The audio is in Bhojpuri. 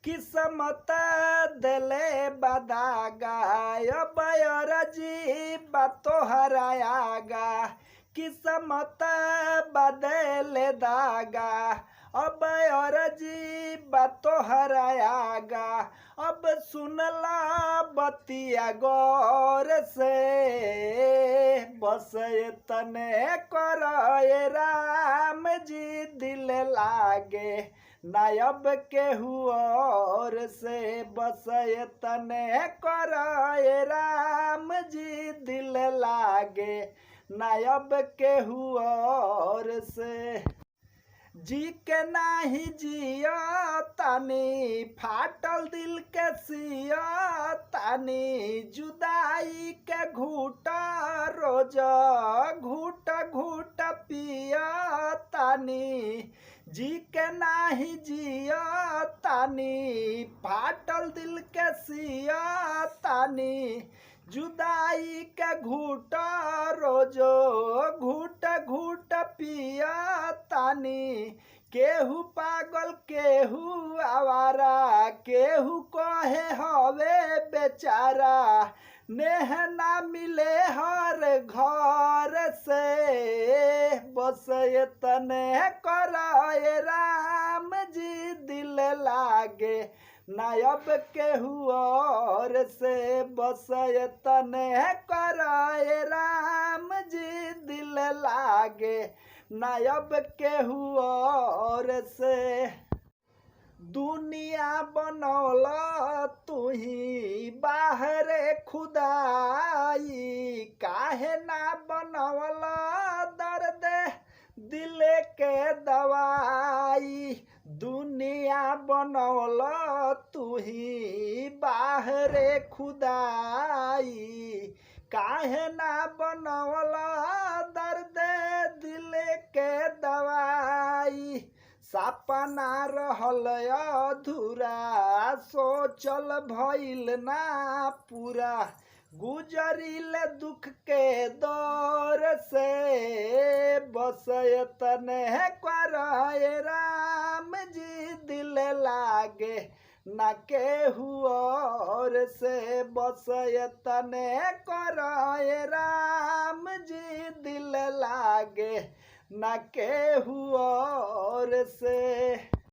किस्मत दले बदागा बयरजी तोहरायागा किस्मत बदले दागा अब अरजी तोहरायागा अब सुनला बतिया गौर से बस तने कर राम जी दिल लागे नायब केहू और से बस तने कर राम जी दिल लागे नायब केहू और से जी के नाही जिया तानी फाटल दिल के सिया तानी जुदाई के घूट रोज घूट घूट पिया तानी जी के नाही जिया तानी फाटल दिल के सिया तानी जुदाई के घूट रोजो घूट घूट पिया तानी केहू पागल केहू आवारा केहू कहे हवे बेचारा नेह ना मिले हर घर से बस तने कर राम जी दिल लागे नायब केहू और से बस तने कर राम जी दिल लागे नायब केहू और से दुनिया बनौला तुही बाहरे खुदाई काहे ना बनौला दर्द दिल के दवाई दुनिया बनौला तुही बाहरे खुदाई काहे ना बनौला दर्द दिल के दवाई सपना रहल अधूरा सोचल भइल ना पूरा गुजरिल दुख के दौर से बस तने कर राम जी दिल लागे ना केहू और से बस तने कर राम जी दिल लागे ना केहू और से।